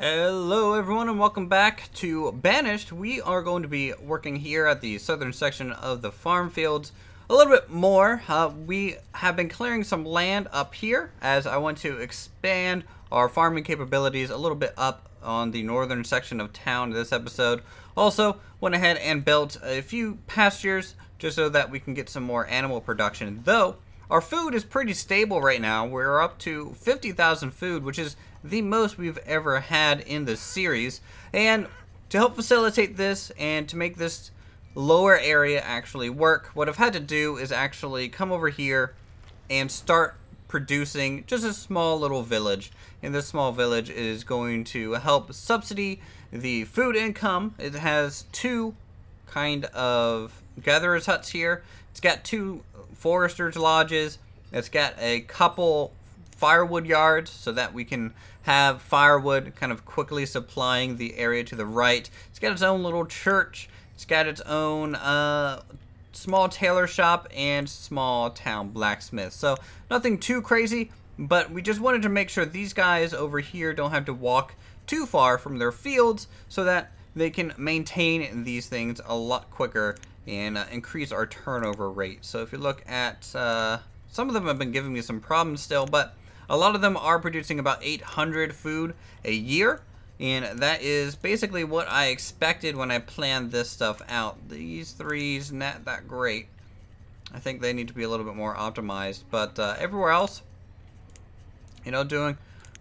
Hello everyone and welcome back to Banished. We are going to be working here at the southern section of the farm fields a little bit more. We have been clearing some land up here as I want to expand our farming capabilities a little bit up on the northern section of town this episode. Also went ahead and built a few pastures just so that we can get some more animal production. Though our food is pretty stable right now. We're up to 50,000 food, which is the most we've ever had in this series. And to help facilitate this and to make this lower area actually work, what I've had to do is actually come over here and start producing just a small little village. And this small village is going to help subsidy the food income. It has two kind of gatherers huts here. It's got two foresters lodges. It's got a couple firewood yards so that we can have firewood kind of quickly supplying the area to the right. It's got its own little church. It's got its own small tailor shop and small town blacksmith. So nothing too crazy, but we just wanted to make sure these guys over here don't have to walk too far from their fields so that they can maintain these things a lot quicker and increase our turnover rate. So if you look at some of them have been giving me some problems still, but a lot of them are producing about 800 food a year, and that is basically what I expected when I planned this stuff out. These threes not that great. I think they need to be a little bit more optimized, but everywhere else, you know, doing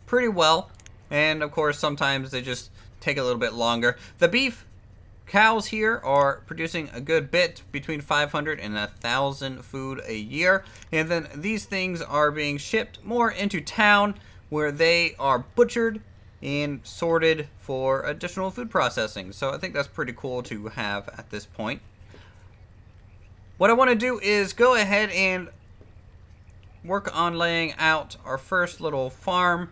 pretty well. And of course sometimes they just take a little bit longer. The beef cows here are producing a good bit, between 500 and 1,000 food a year. And then these things are being shipped more into town where they are butchered and sorted for additional food processing. So I think that's pretty cool to have at this point. What I want to do is go ahead and work on laying out our first little farm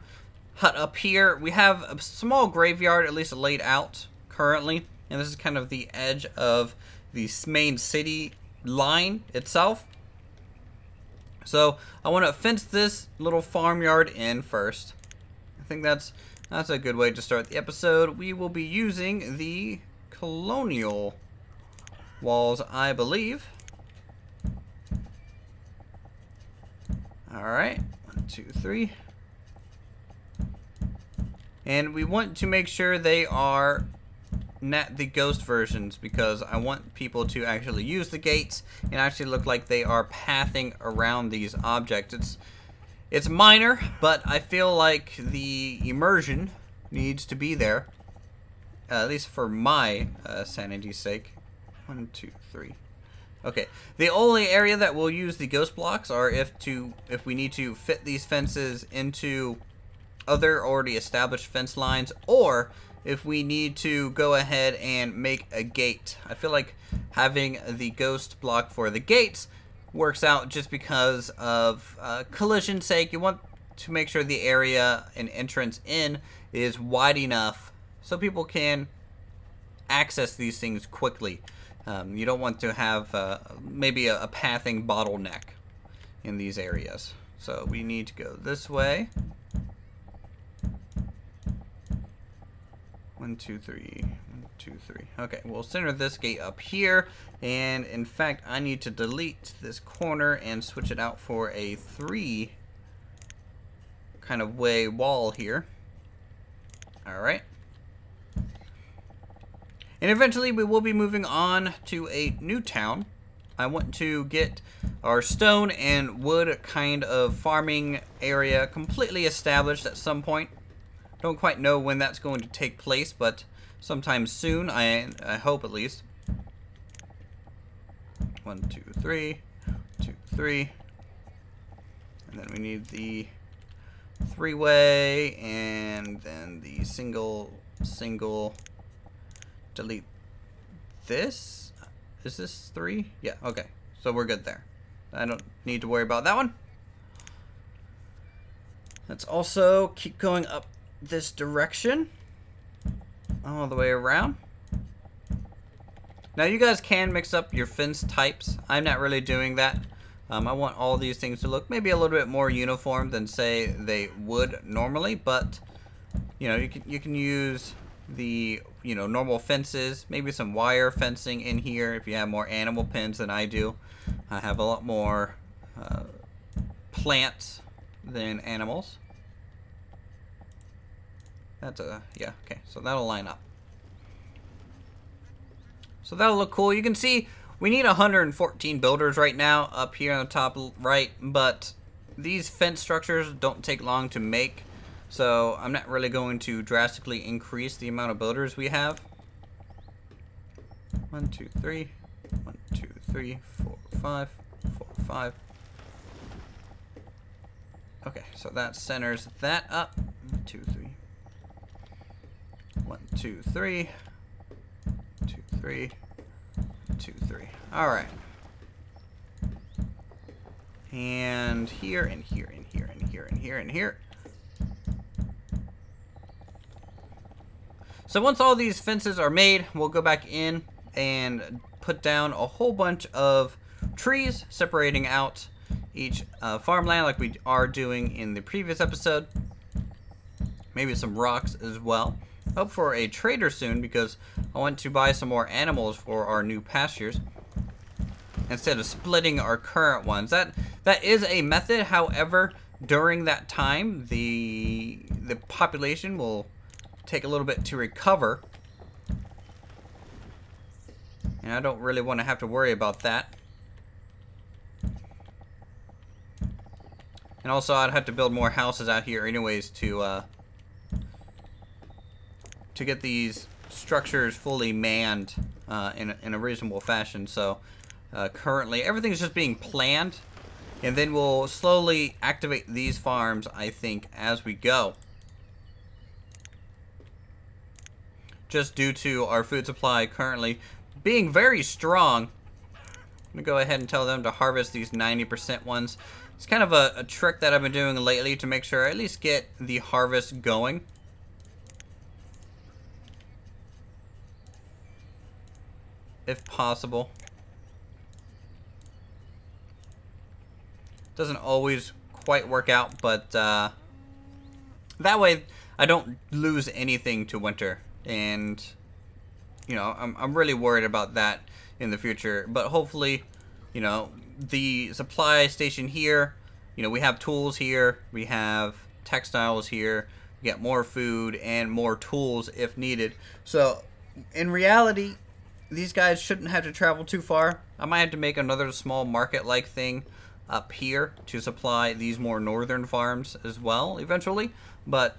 hut up here. We have a small graveyard at least laid out currently. And this is kind of the edge of the main city line itself. So I want to fence this little farmyard in first. I think that's a good way to start the episode. We will be using the colonial walls, I believe. All right, 1, 2, 3. And we want to make sure they are not the ghost versions, because I want people to actually use the gates and actually look like they are pathing around these objects. It's minor, but I feel like the immersion needs to be there, at least for my sanity's sake. 1, 2, 3. Okay, the only area that we'll use the ghost blocks are if we need to fit these fences into other already established fence lines, or if we need to go ahead and make a gate. I feel like having the ghost block for the gates works out just because of collision's sake. You want to make sure the area and entrance in is wide enough so people can access these things quickly. You don't want to have maybe a pathing bottleneck in these areas. So we need to go this way. 1, 2, 3. 1, 2, 3. Okay, we'll center this gate up here, and in fact I need to delete this corner and switch it out for a 3 kind of way wall here. Alright. And eventually we will be moving on to a new town. I want to get our stone and wood kind of farming area completely established at some point. Don't quite know when that's going to take place, but sometime soon, I hope at least. 1, 2, 3, 2, 3. And then we need the 3-way, and then the single. Delete this. Is this 3? Yeah, okay. So we're good there. I don't need to worry about that one. Let's also keep going up this direction all the way around. Now you guys can mix up your fence types. I'm not really doing that. I want all these things to look maybe a little bit more uniform than say they would normally, but You know, you can use the, you know, normal fences, maybe some wire fencing in here if you have more animal pens than I do. I have a lot more plants than animals. That's a, yeah, okay, so that'll line up. So that'll look cool. You can see we need 114 builders right now up here on the top right, but these fence structures don't take long to make. So I'm not really going to drastically increase the amount of builders we have. 1, 2, 3. 1, 2, 3, 4, 5. 4, 5. Okay, so that centers that up. 1, 2, 3. 1, 2, 3. 2, 3. 2, 3. Alright. And here, and here, and here, and here, and here, and here. So once all these fences are made, we'll go back in and put down a whole bunch of trees separating out each farmland like we are doing in the previous episode. Maybe some rocks as well. Hope for a trader soon because I want to buy some more animals for our new pastures instead of splitting our current ones. That is a method. However, during that time, the population will take a little bit to recover, and I don't really want to have to worry about that. And also I'd have to build more houses out here anyways to get these structures fully manned in a reasonable fashion. So currently everything's just being planned, and then we'll slowly activate these farms, I think, as we go. Just due to our food supply currently being very strong. I'm going to go ahead and tell them to harvest these 90% ones. It's kind of a trick that I've been doing lately to make sure I at least get the harvest going. If possible. Doesn't always quite work out, but that way I don't lose anything to winter. And, you know, I'm really worried about that in the future. But hopefully, you know, the supply station here, you know, we have tools here, we have textiles here, we get more food and more tools if needed. So, in reality, these guys shouldn't have to travel too far. I might have to make another small market-like thing up here to supply these more northern farms as well eventually. But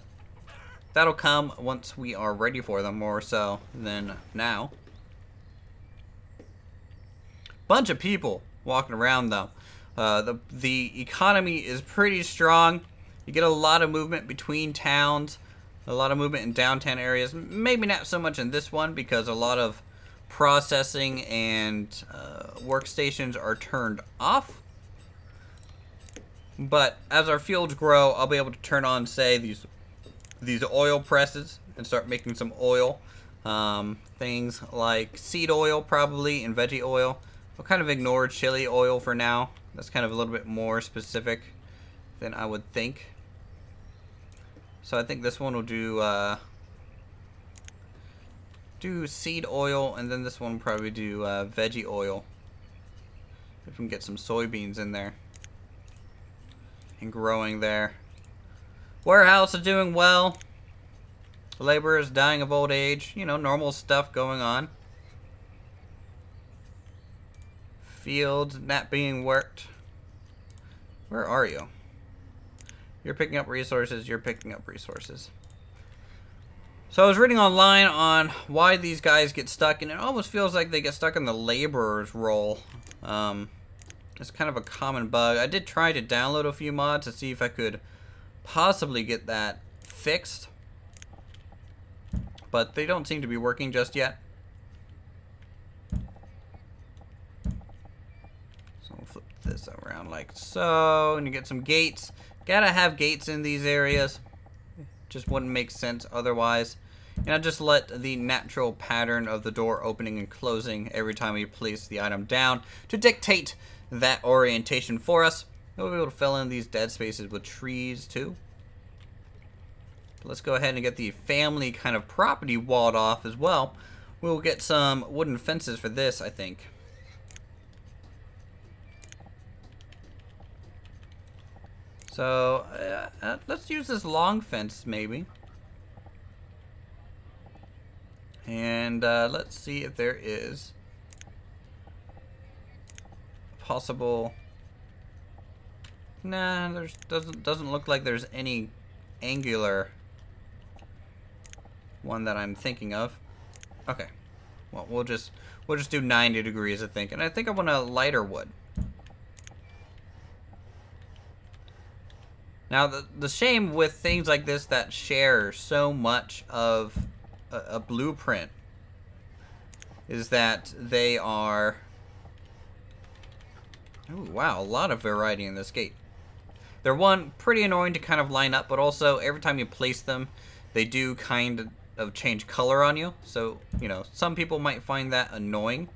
that'll come once we are ready for them, more so than now. Bunch of people walking around though. The economy is pretty strong. You get a lot of movement between towns, a lot of movement in downtown areas. Maybe not so much in this one because a lot of processing and workstations are turned off. But as our fields grow, I'll be able to turn on, say, these oil presses and start making some oil. Things like seed oil probably and veggie oil. I'll kind of ignore chili oil for now. That's kind of a little bit more specific than I would think. So I think this one will do seed oil, and then this one will probably do veggie oil. If we can get some soybeans in there and growing there. Warehouse is doing well. Laborers dying of old age. You know, normal stuff going on. Fields not being worked. Where are you? You're picking up resources. You're picking up resources. So I was reading online on why these guys get stuck, and it almost feels like they get stuck in the laborer's role. It's kind of a common bug. I did try to download a few mods to see if I could possibly get that fixed, but they don't seem to be working just yet. So we'll flip this around like so, and you get some gates. Gotta have gates in these areas. Just wouldn't make sense otherwise. And I just let the natural pattern of the door opening and closing every time we place the item down to dictate that orientation for us. We'll be able to fill in these dead spaces with trees too. Let's go ahead and get the family kind of property walled off as well. We'll get some wooden fences for this, I think. So, let's use this long fence, maybe. And let's see if there is possible... Nah, there's doesn't look like there's any angular one that I'm thinking of. Okay. Well, we'll just do 90 degrees, I think. And I think I want a lighter wood. Now, the shame with things like this that share so much of a blueprint is that they are... Oh, wow, a lot of variety in this gate. They're, one, pretty annoying to kind of line up, but also every time you place them, they do kind of change color on you. So, you know, some people might find that annoying.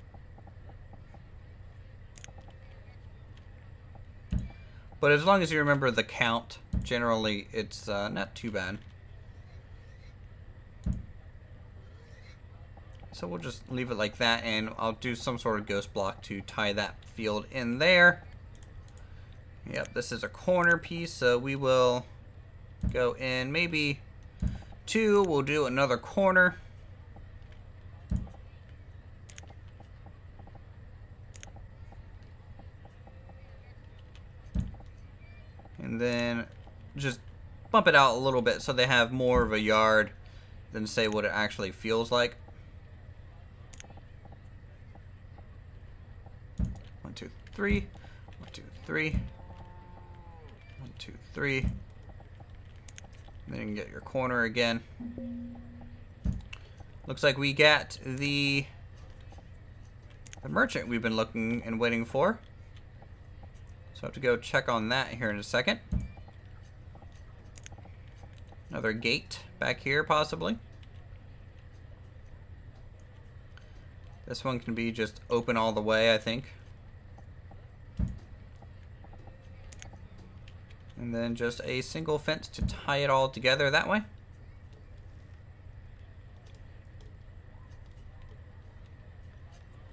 But as long as you remember the count, generally it's not too bad. So we'll just leave it like that, and I'll do some sort of ghost block to tie that field in there. Yep, this is a corner piece, so we will go in maybe 2. We'll do another corner. And then just bump it out a little bit so they have more of a yard than say what it actually feels like. 1, 2, 3. 1, 2, 3. 1, 2, 3. And then you can get your corner again. Looks like we got the merchant we've been looking and waiting for. So I have to go check on that here in a second. Another gate back here, possibly. This one can be just open all the way, I think. And then just a single fence to tie it all together that way.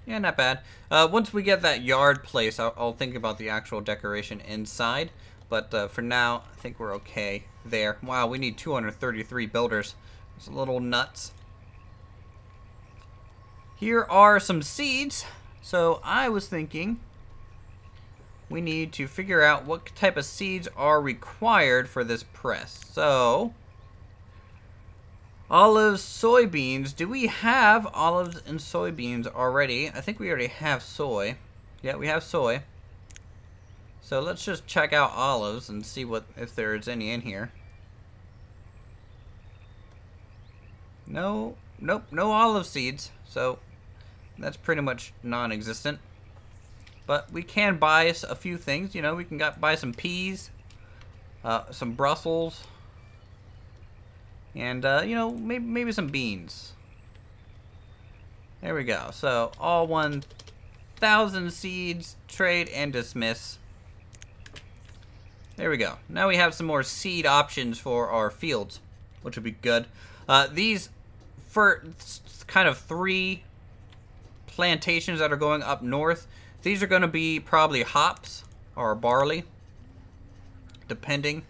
Yeah, not bad. Once we get that yard place, I'll think about the actual decoration inside. But for now, I think we're okay there. Wow, we need 233 builders. It's a little nuts. Here are some seeds. So I was thinking we need to figure out what type of seeds are required for this press. So... olives, soybeans. Do we have olives and soybeans already? I think we already have soy. Yeah, we have soy. So let's just check out olives and see what if there's any in here. No, nope, no olive seeds. So that's pretty much non-existent. But we can buy a few things. You know, we can buy some peas, some Brussels. And, you know, maybe some beans. There we go. So, all 1,000 seeds, trade, and dismiss. There we go. Now we have some more seed options for our fields, which would be good. These, for kind of 3 plantations that are going up north, these are going to be probably hops or barley, depending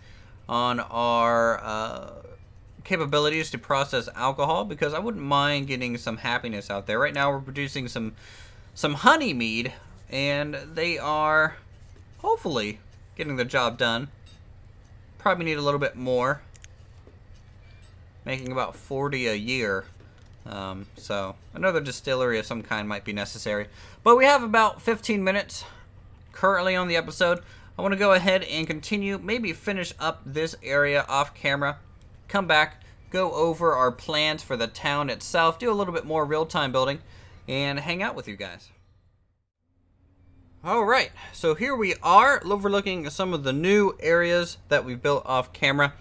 on our... capabilities to process alcohol, because I wouldn't mind getting some happiness out there. Right now we're producing some honey mead, and they are hopefully getting the job done. Probably need a little bit more, making about 40 a year. So another distillery of some kind might be necessary. But we have about 15 minutes currently on the episode. I want to go ahead and continue, maybe finish up this area off camera. Come back, go over our plans for the town itself, do a little bit more real-time building, and hang out with you guys. Alright, so here we are overlooking some of the new areas that we've built off camera.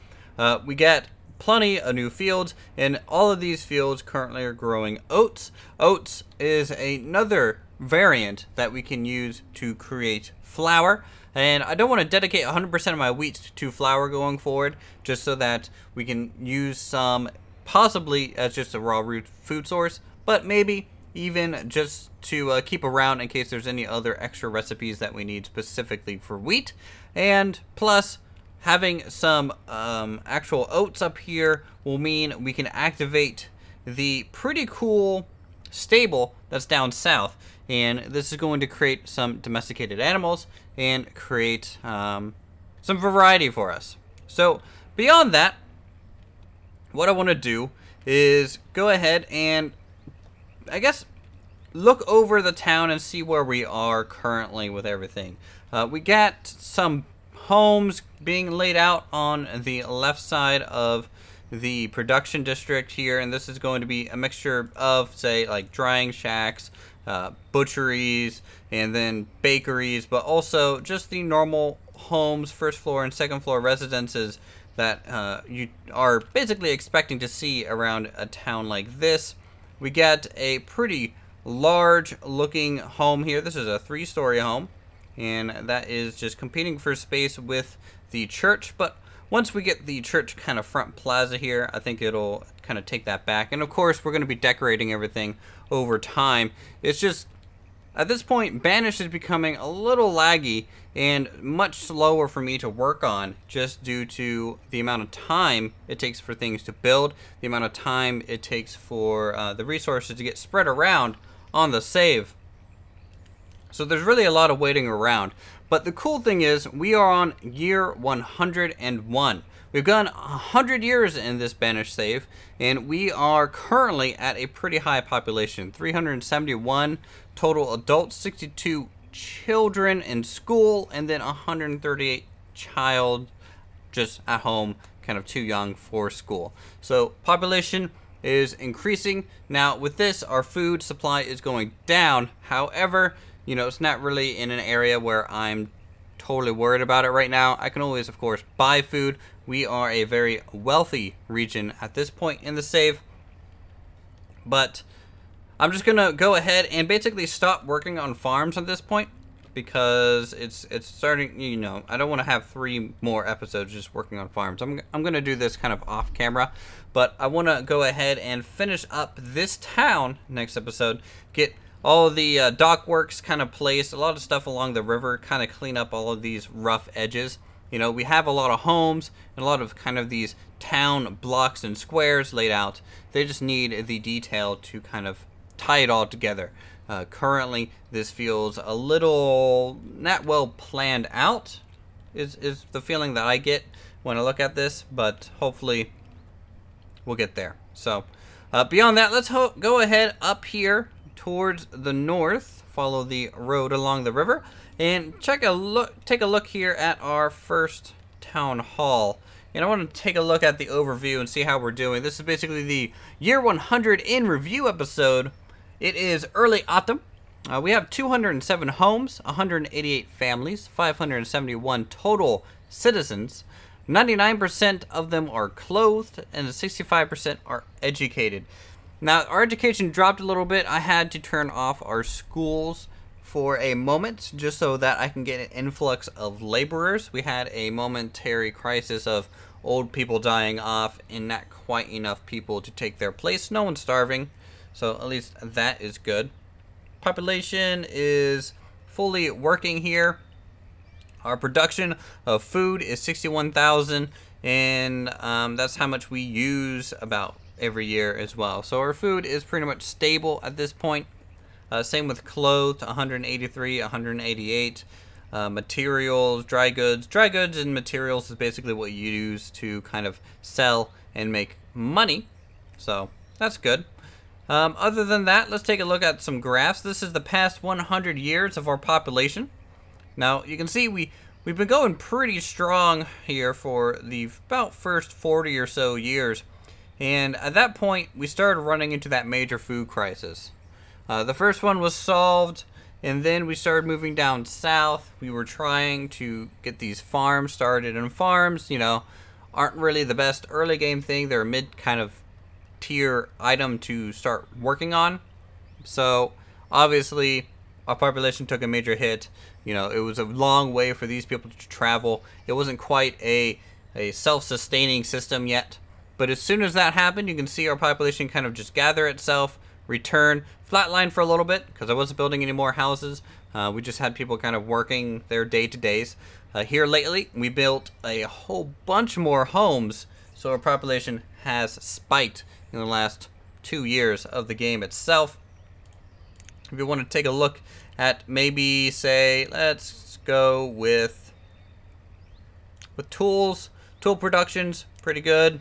We get plenty of new fields, and all of these fields currently are growing oats. Oats is another variant that we can use to create flour. And I don't want to dedicate 100% of my wheat to flour going forward, just so that we can use some possibly as just a raw root food source, but maybe even just to keep around in case there's any other extra recipes that we need specifically for wheat. And plus, having some actual oats up here will mean we can activate the pretty cool stable that's down south, and this is going to create some domesticated animals and create some variety for us. So beyond that, what I want to do is go ahead and, I guess, look over the town and see where we are currently with everything. We got some homes being laid out on the left side of the production district here, and this is going to be a mixture of, say, like drying shacks, butcheries, and then bakeries, but also just the normal homes, first floor and second floor residences that you are basically expecting to see around a town like this. We got a pretty large looking home here. This is a 3-story home, and that is just competing for space with the church. But once we get the church kind of front plaza here, I think it'll kind of take that back. And of course, we're going to be decorating everything over time. It's just, at this point, Banished is becoming a little laggy and much slower for me to work on, just due to the amount of time it takes for things to build, the amount of time it takes for the resources to get spread around on the save. So there's really a lot of waiting around. But the cool thing is, we are on year 101. We've gone 100 years in this Banished save, and we are currently at a pretty high population. 371 total adults, 62 children in school, and then 138 child just at home, kind of too young for school. So population is increasing. Now with this, our food supply is going down. However, you know, it's not really in an area where I'm totally worried about it right now. I can always, of course, buy food. We are a very wealthy region at this point in the save. But I'm just gonna go ahead and basically stop working on farms at this point, because it's starting, you know, I don't want to have 3 more episodes just working on farms. I'm gonna do this kind of off camera, but I want to go ahead and finish up this town next episode, get all of the dock works kind of placed, a lot of stuff along the river, kind of clean up all of these rough edges. You know, we have a lot of homes and a lot of kind of these town blocks and squares laid out. They just need the detail to kind of tie it all together. Currently, this feels a little not well planned out, is the feeling that I get when I look at this, but hopefully we'll get there. So beyond that, let's go ahead up here towards the north, follow the road along the river, and take a look here at our first town hall. And I want to take a look at the overview and see how we're doing. This is basically the year 100 in review episode. It is early autumn. We have 207 homes, 188 families, 571 total citizens. 99% of them are clothed, and 65% are educated. Now, our education dropped a little bit. I had to turn off our schools for a moment just so that I can get an influx of laborers. We had a momentary crisis of old people dying off and not quite enough people to take their place. No one's starving, so at least that is good. Population is fully working here. Our production of food is 61,000, and that's how much we use about every year as well. So our food is pretty much stable at this point. Same with clothes, 183, 188. Materials, dry goods. Dry goods and materials is basically what you use to kind of sell and make money. So that's good. Other than that, let's take a look at some graphs. This is the past 100 years of our population. Now, you can see we've been going pretty strong here for the about first 40 or so years. And at that point, we started running into that major food crisis. The first one was solved, and then we started moving down south. We were trying to get these farms started, and farms, you know, aren't really the best early game thing. They're a mid kind of tier item to start working on. So obviously our population took a major hit, You know, it was a long way for these people to travel. It wasn't quite a self-sustaining system yet. But as soon as that happened, you can see our population kind of just gather itself, return, flatline for a little bit, because I wasn't building any more houses. We just had people kind of working their day-to-days. Here lately, we built a whole bunch more homes, so our population has spiked in the last 2 years of the game itself. If you want to take a look at maybe, say, let's go with tools. Tool production's pretty good.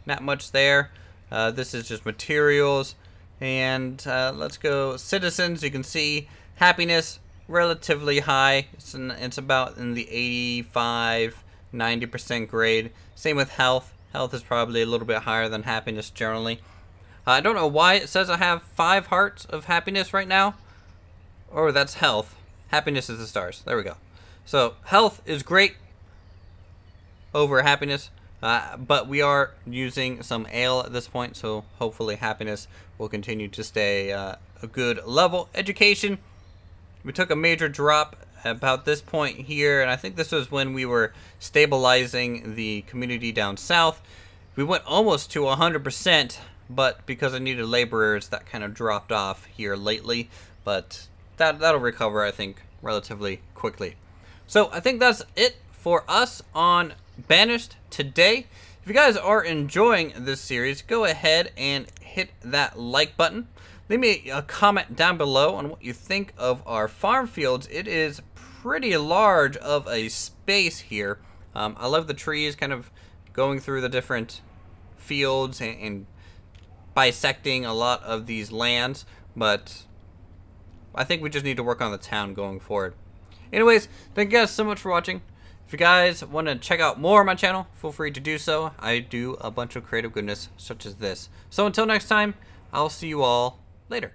Not much there. This is just materials. And let's go citizens. You can see happiness relatively high. It's about in the 85-90% grade. Same with health. Health is probably a little bit higher than happiness generally. I don't know why it says I have 5 hearts of happiness right now. Oh, that's health. Happiness is the stars. There we go. So health is great over happiness. But we are using some ale at this point, so hopefully happiness will continue to stay a good level. Education, we took a major drop about this point here, and I think this was when we were stabilizing the community down south. We went almost to 100%, but because I needed laborers, that kind of dropped off here lately. But that'll recover, I think, relatively quickly. So I think that's it for us on Banished today. If you guys are enjoying this series, go ahead and hit that like button. Leave me a comment down below on what you think of our farm fields. It is pretty large of a space here. I love the trees kind of going through the different fields and bisecting a lot of these lands, but I think we just need to work on the town going forward. Anyways, thank you guys so much for watching. If you guys want to check out more of my channel, feel free to do so. I do a bunch of creative goodness such as this. So until next time, I'll see you all later.